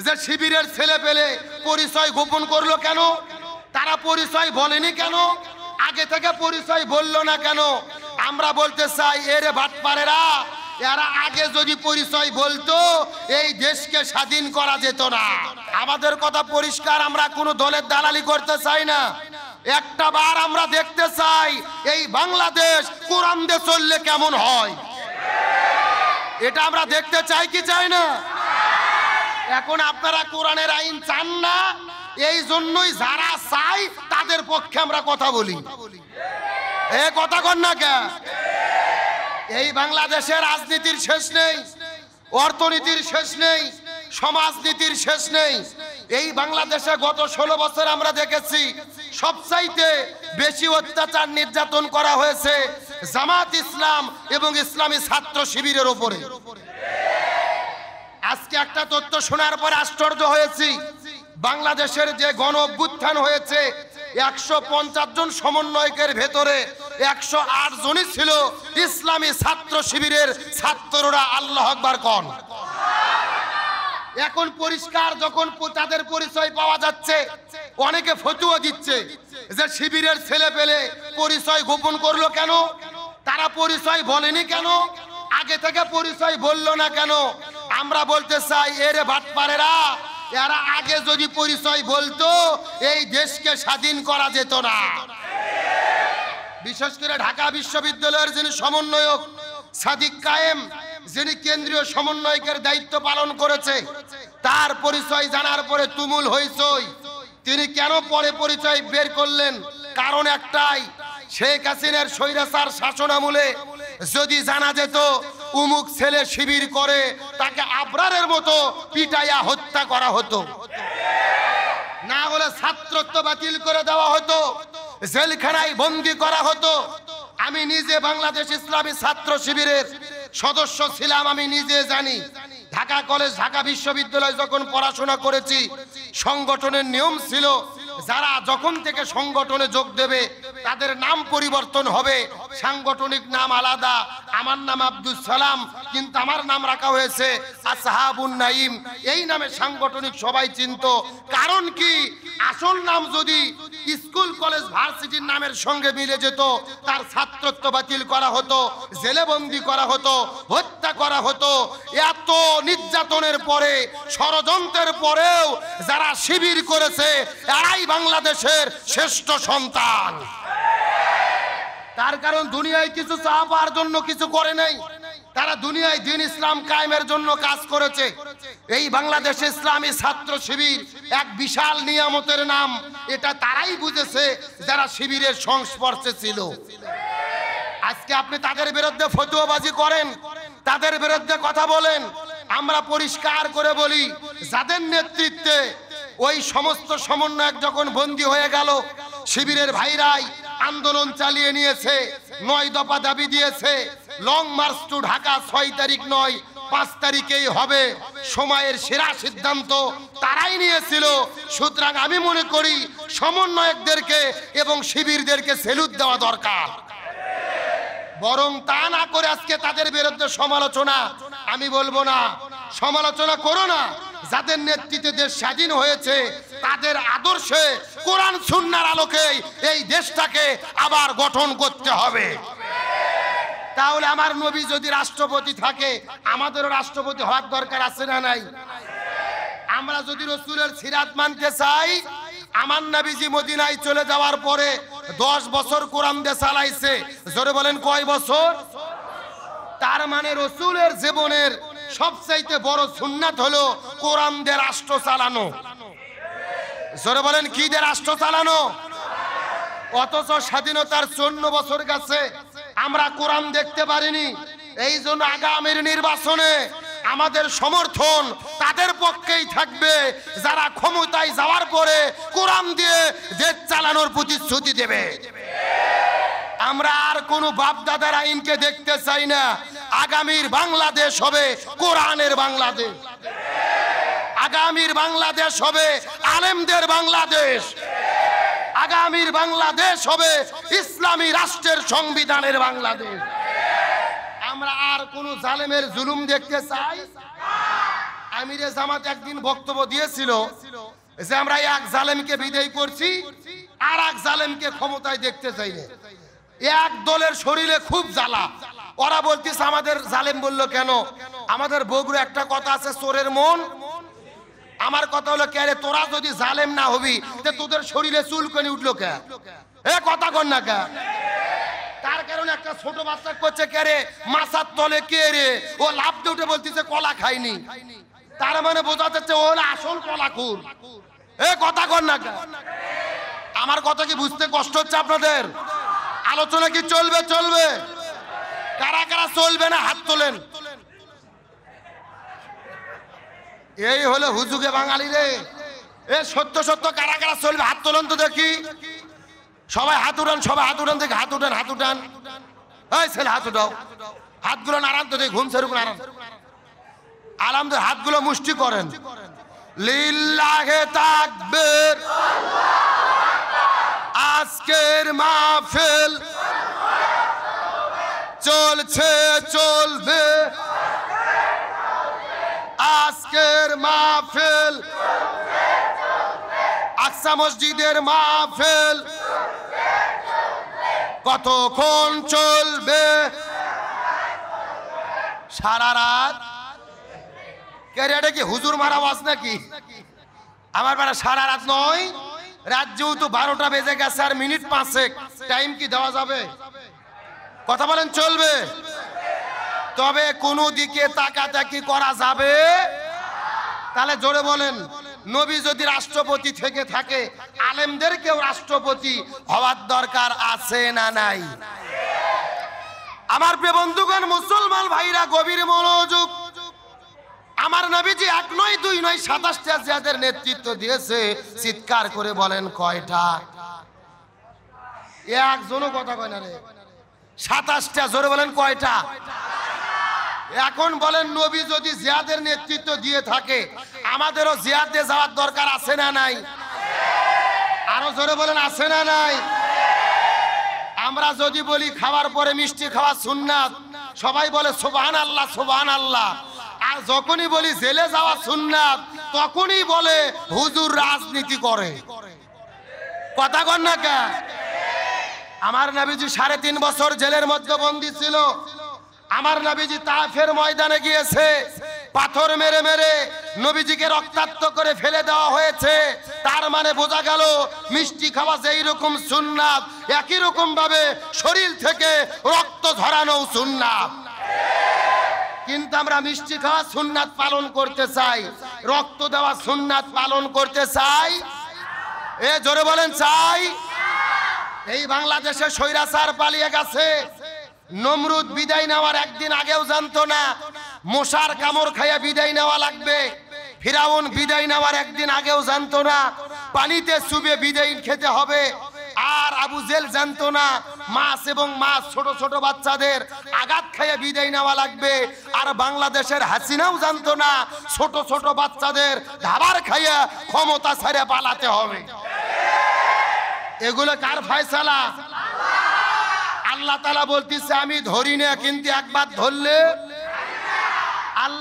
যে শিবিরের ছেলে পেলে পরিচয় গোপন করলো কেন? তারা পরিচয় বলেনি কেন? আগে থেকে পরিচয় বললো না কেন? আমরা বলতে চাই, এরে বাটপারেরা, এরা আগে যদি পরিচয় বলতো এই দেশকে স্বাধীন করা যেত না। আমাদের কথা পরিষ্কার, আমরা কোনো দলের দালালি করতে চাই না। একটা বার আমরা দেখতে চাই এই বাংলাদেশ কোরআন দিয়ে চললে কেমন হয়, এটা আমরা দেখতে চাই কি চাই না? এখন আপনারা কোরআনের আইন চান না, এই জন্যই যারা চাই তাদের পক্ষে আমরা কথা বলি। এ কথা কন না কে? এই বাংলাদেশের রাজনীতির শেষ নেই, অর্থনীতির শেষ নেই, সমাজনীতির শেষ নেই। এই বাংলাদেশে গত 16 বছর আমরা দেখেছি সবচাইতে বেশি অত্যাচার নির্যাতন করা হয়েছে জামাত ইসলাম এবং ইসলামী ছাত্র শিবিরের উপরে। আজকে একটা তথ্য শোনার পর আশ্চর্য হয়েছি, বাংলাদেশের যে গণ অভ্যুত্থান হয়েছে 150 জন সমন্বয়কের ভেতরে 108 জনই ছিল ইসলামী ছাত্র শিবিরের ছাত্ররা। আল্লাহু আকবার কোন। এখন পরিষ্কার যখন তাদের পরিচয় পাওয়া যাচ্ছে, অনেকে ফতোয়া দিচ্ছে যে শিবিরের ছেলে পেলে পরিচয় গোপন করলো কেন? তারা পরিচয় বলেনি কেন? আগে থেকে পরিচয় বললো না কেন? আমরা বলতে চাই, এরে বাটপারেরা, এরা আগে যদি পরিচয় বলতো এই দেশকে স্বাধীন করা যেত না। বিশেষ করে ঢাকা বিশ্ববিদ্যালয়ের যিনি সমন্বয়ক সাদিক কায়েম, যিনি কেন্দ্রীয় সমন্বয়কের দায়িত্ব পালন করেছে, তার পরিচয় জানার পরে তুমুল হইচই। তিনি কেন পরে পরিচয় বের করলেন? কারণ একটাই, শেখ হাসিনার স্বৈরাচার শাসনামলে যদি জানা যেত উমুক ছেলে শিবির করে, তাকে আবরারের মতো পিটাইয়া হত্যা করা হতো, না হলে ছাত্রত্ব বাতিল করে দেওয়া হতো, জেলখানায় বন্দী করা হতো। আমি নিজে বাংলাদেশ ইসলামী ছাত্র শিবিরের সদস্য ছিলাম, আমি নিজে জানি। ঢাকা কলেজ, ঢাকা বিশ্ববিদ্যালয় যখন পড়াশোনা করেছি, সংগঠনের নিয়ম ছিল যারা যখন থেকে সংগঠনে যোগ দেবে তাদের নাম পরিবর্তন হবে, সাংগঠনিক নাম আলাদা। আমার নাম আব্দুল সালাম, কিন্তু আমার নাম রাখা হয়েছে আসহাবুন নাইম। এই নামে সাংগঠনিক সবাই চিনত। কারণ কি? আসল নাম যদি স্কুল কলেজ ভার্সিটির নামের সঙ্গে মিলে যেত, তার ছাত্রত্ব বাতিল করা হতো, জেলেবন্দি করা হতো, হত্যা করা হতো। এত নির্যাতনের পরে, ষড়যন্ত্রের পরেও যারা শিবির করেছে, এরাই বাংলাদেশের শ্রেষ্ঠ সন্তান। তার কারণ দুনিয়ায় কিছু চাওয়ার জন্য কিছু করে নাই, তারা দুনিয়ায় দ্বীন ইসলাম কায়েমের জন্য কাজ করেছে। এই বাংলাদেশ ইসলামী ছাত্র শিবির এক বিশাল নিয়ামতের নাম, এটা তারাই বুঝেছে যারা শিবিরের সংস্পর্শে ছিল। আজকে আপনি তাদের বিরুদ্ধে ফতোয়াবাজি করেন, তাদের বিরুদ্ধে কথা বলেন। আমরা পরিষ্কার করে বলি, যাদের নেতৃত্বে ওই সমস্ত সমন্বয়ক যখন বন্দী হয়ে গেল, শিবিরের ভাইরাই আন্দোলন চালিয়ে নিয়েছে, 9 দফা দাবি দিয়েছে। লং মার্চ টু ঢাকা 6 তারিখ নয়, 5 তারিখেই হবে। সময়ের সেরা সিদ্ধান্ত তারাই নিয়েছিল। সুতরাং আমি মনে করি সমন্বয়কদেরকে এবং শিবিরদেরকে স্যালুট দেওয়া দরকার। বরং তা না করে আজকে তাদের বিরুদ্ধে সমালোচনা, আমি বলবো না, সমালোচনা করো না। যাদের নেতৃত্বে দেশ স্বাধীন হয়েছে, তাদের আদর্শে কোরআন সুন্নাহর আলোকে এই দেশটাকে আবার গঠন করতে হবে। তাহলে আমার নবী যদি রাষ্ট্রপতি থাকে, আমাদেরও রাষ্ট্রপতি হওয়ার দরকার আছে না নাই? আমরা যদি রাসূলের সিরাত মানতে চাই, আমার নবীজি মদিনায় চলে যাওয়ার পরে 10 বছর কোরআন দিয়ে চালাইছে। জোরে বলেন কয় বছর? তার মানে রাসূলের জীবনের সবচাইতে বড় সুন্নাত হলো কোরআন দিয়ে রাষ্ট্র চালানো। জোরে বলেন কি দিয়ে রাষ্ট্র চালানো? অথচ স্বাধীনতার 54 বছর গেছে, আমরা কোরআন দেখতে পারিনি। এই জন্য আগামীর নির্বাচনে আমাদের সমর্থন তাদের পক্ষেই থাকবে যারা ক্ষমতায় যাওয়ার পরে কোরআন দিয়ে দেশ চালানোর প্রতিশ্রুতি দেবে। আমরা আর কোনো বাপদাদার আইনকে দেখতে চাই না। আগামীর বাংলাদেশ হবে কোরআনের বাংলাদেশ, আগামীর বাংলাদেশ হবে আলেমদের বাংলাদেশ, আগামীর বাংলাদেশ হবে ইসলামী রাষ্ট্রের সংবিধানের বাংলাদেশ। আমরা আর কোন জালেমের জুলুম দেখতে চাই? আমিরে জামাত একদিন বক্তব্য দিয়েছিল যে আমরা এক জালেমকে বিদায় করছি আর এক জালেমকে ক্ষমতায় দেখতে চাই না। এক দলের শরীরে খুব জ্বালা, ওরা বলতেছে আমাদের জালেম বললো কেন? আমাদের বগুড়া একটা কথা আছে, চোরের মন। আমার কথা হলো কে রে, তোরা যদি জালেম না হবি তে তোদের শরীরে চুলকানি উঠলো কে? এ কথা কর না কে? তার কারণে একটা ছোট বাচ্চা করছে কে রে, মাথার তলে কে রে, ও লাফ দিয়ে উঠে বলতেছে কলা খাইনি। তার মানে বোঝা যাচ্ছে ও হলো আসল কলাখোর। এ কথা কর না কে? আমার কথা কি বুঝতে কষ্ট হচ্ছে আপনাদের? আলোচনা কি চলবে? চলবে। কারা কারা চলবে না হাত তোলেন। এই হলো হুজুগে বাঙালি রে। এ সত্য সত্য কারা কারা চলবে হাত তোলেন তো দেখি। সবাই হাত উঠান, সবাই হাত উঠান দেখি, হাত উঠান, হাত উঠান। এই ছেলে হাত উঠাও, হাতগুলো নাড়ান তো দেখি, ঘুম সেরুক নাড়ান। আলহামদুলিল্লাহ, হাতগুলো মুষ্টি করেন। লিল্লাহে তাকবীর। আজকের মাহফিল চলছে চলবে, আজকের মাহফিল আকসা মসজিদের মাহফিল কতক্ষণ চলবে? সারা রাত। এটা কি হুজুর মারা আওয়াজ নাকি? আমার বেলা সারা রাত নয়, রাত যেহেতু 12টা বেজে গেছে আর মিনিট 5 টাইম কি দেওয়া যাবে? কথা বলেন চলবে? তবে কোনো দিকে তাকাতাকি করা যাবে? তাহলে জোরে বলেন, নবী যদি রাষ্ট্রপতি থেকে থাকে আলেমদেরকেও রাষ্ট্রপতি হওয়ার দরকার আছে না নাই? আমার প্রিয় বন্ধুগণ, মুসলমান ভাইরা গভীর মনোযোগ। আমার নবীজি 1 নয় 2 নয় 27টা জিহাদের নেতৃত্ব দিয়েছে। চিৎকার করে বলেন কয়টা? একজনও কথা কয় না রে। 27টা। জোরে বলেন কয়টা? এখন বলেন, নবী যদি জিহাদের নেতৃত্ব দিয়ে থাকে আমাদেরও জিহাদে যাওয়ার দরকার আছে না নাই? আরো জোরে বলেন আছে না নাই? আমরা যদি বলি খাওয়ার পরে মিষ্টি খাওয়া সুন্নাত, সবাই বলে সুবহানাল্লাহ সুবহানাল্লাহ। আর যখনই বলি জেলে যাওয়া সুন্নাত তখনই বলে হুজুর রাজনীতি করে। কথা কন না কে? আমার নবীজি 3.5 বছর জেলের মধ্যে বন্দী ছিল। আমার নবীজি তায়েফের ময়দানে গিয়েছে, পাথর মেরে মেরে নবীজিকে রক্তাক্ত করে ফেলে দেওয়া হয়েছে। তার মানে বোঝা গেল মিষ্টি খাওয়া যেই রকম সুন্নাত, একই রকম ভাবে শরীর থেকে রক্ত ঝরানো সুন্নাত। কিন্তু আমরা মিষ্টি খাওয়া সুন্নাত পালন করতে চাই, রক্ত দেওয়া সুন্নাত পালন করতে চাই? এ জোরে বলেন চাই? এই বাংলাদেশে স্বৈরাচার পালিয়ে গেছে। নমরুদ বিদায় নেওয়ার একদিন আগেও জানতো না মশার কামড় খাইয়া বিদায় নেওয়া লাগবে। ফিরাউন বিদায় নেওয়ার একদিন আগেও জানতো না পানিতে চুবে বিদায় খেতে হবে। আর আবু জেল জানতো না মাছ এবং মাছ ছোট ছোট বাচ্চাদের আঘাত খাইয়া বিদায় নেওয়া লাগবে। আর বাংলাদেশের হাসিনাও জানতো না ছোট ছোট বাচ্চাদের ধাবার খাইয়া ক্ষমতা ছেড়ে পালাতে হবে। এগুলো কার ফয়সালা? আল্লাহ তাআলা বলতেছে আমি ধরি না, কিন্তু একবার ধরলে